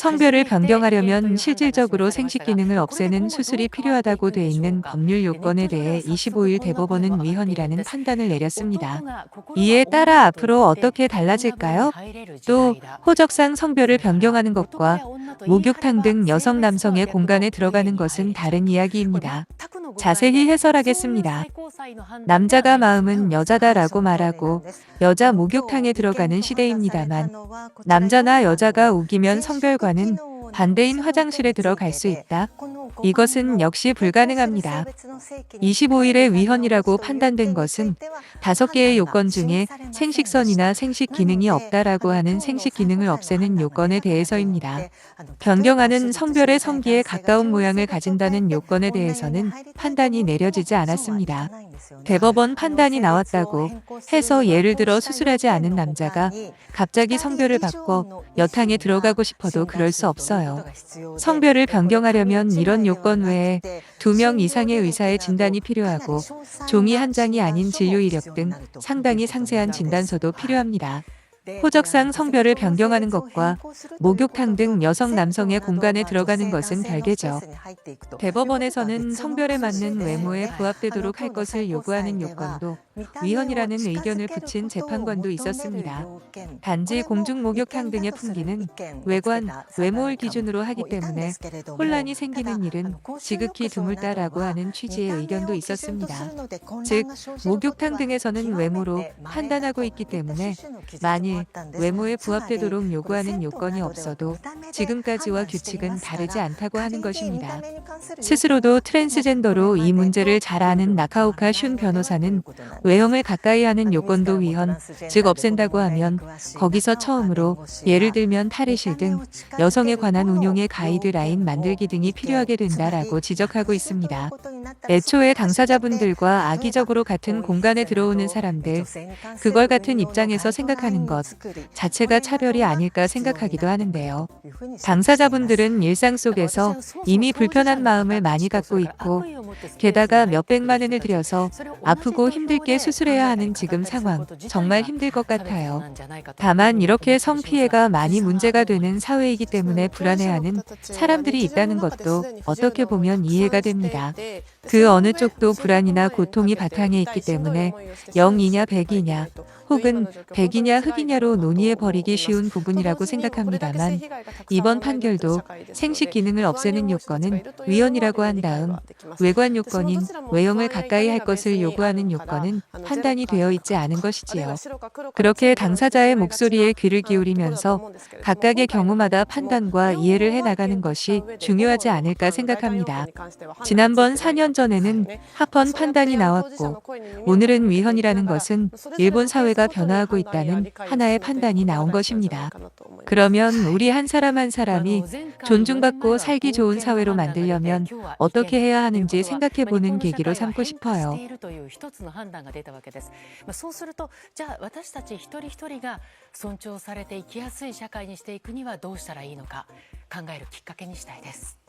성별을 변경하려면 실질적으로 생식 기능을 없애는 수술이 필요하다고 돼 있는 법률 요건에 대해 25일 대법원은 위헌이라는 판단을 내렸습니다. 이에 따라 앞으로 어떻게 달라질까요? 또 호적상 성별을 변경하는 것과 목욕탕 등 여성 남성의 공간에 들어가는 것은 다른 이야기입니다. 자세히 해설하겠습니다. 남자가 마음은 여자다라고 말하고 여자 목욕탕에 들어가는 시대입니다만 남자나 여자가 우기면 성별과는 반대인 화장실에 들어갈 수 있다. 이것은 역시 불가능합니다. 25일에 위헌이라고 판단된 것은 5개의 요건 중에 생식선이나 생식 기능이 없다라고 하는 생식 기능을 없애는 요건에 대해서입니다. 변경하는 성별의 성기에 가까운 모양을 가진다는 요건에 대해서는 판단이 내려지지 않았습니다. 대법원 판단이 나왔다고 해서 예를 들어 수술하지 않은 남자가 갑자기 성별을 바꿔 여탕에 들어가고 싶어도 그럴 수 없어요. 성별을 변경하려면 이런 요건 외에 2명 이상의 의사의 진단이 필요하고 종이 한 장이 아닌 진료 이력 등 상당히 상세한 진단서도 필요합니다. 호적상 성별을 변경하는 것과 목욕탕 등 여성 남성의 공간에 들어가는 것은 별개죠. 대법원에서는 성별에 맞는 외모에 부합되도록 할 것을 요구하는 요건도 위헌이라는 의견을 붙인 재판관도 있었습니다. 단지 공중 목욕탕 등의 풍기는 외관, 외모를 기준으로 하기 때문에 혼란이 생기는 일은 지극히 드물다라고 하는 취지의 의견도 있었습니다. 즉, 목욕탕 등에서는 외모로 판단하고 있기 때문에 만일 외모에 부합되도록 요구하는 요건이 없어도 지금까지와 규칙은 다르지 않다고 하는 것입니다. 스스로도 트랜스젠더로 이 문제를 잘 아는 나카오카 슌 변호사는 외형을 가까이 하는 요건도 위헌, 즉 없앤다고 하면 거기서 처음으로 예를 들면 탈의실 등 여성에 관한 운용의 가이드라인 만들기 등이 필요하게 된다라고 지적하고 있습니다. 애초에 당사자분들과 악의적으로 같은 공간에 들어오는 사람들, 그걸 같은 입장에서 생각하는 것 자체가 차별이 아닐까 생각하기도 하는데요. 당사자분들은 일상 속에서 이미 불편한 마음을 많이 갖고 있고 게다가 몇백만 원을 들여서 아프고 힘들게 수술해야 하는 지금 상황 정말 힘들 것 같아요. 다만 이렇게 성피해가 많이 문제가 되는 사회이기 때문에 불안해하는 사람들이 있다는 것도 어떻게 보면 이해가 됩니다. 그 어느 쪽도 불안이나 고통이 바탕에 있기 때문에 0이냐 100이냐 혹은 100이냐 흑이냐로 논의해버리기 쉬운 부분이라고 생각합니다만 이번 판결도 생식 기능을 없애는 요건은 위헌이라고 한 다음 외관 요건인 외형을 가까이 할 것을 요구하는 요건은 판단이 되어 있지 않은 것이지요. 그렇게 당사자의 목소리에 귀를 기울이면서 각각의 경우마다 판단과 이해를 해나가는 것이 중요하지 않을까 생각합니다. 지난번 4년 전에는 합헌 판단이 나왔고 오늘은 위헌이라는 것은 일본 사회가 변화하고 있다는 하나의 판단이 나온 것입니다. 그러면 우리 한 사람 한 사람이 존중받고 살기 좋은 사회로 만들려면 어떻게 해야 하는지 생각해보는 계기로 삼고 싶어요. そうすると、じゃあ私たち一人一人が尊重されて生きやすい社会にしていくにはどうしたらいいのか考えるきっかけにしたいです。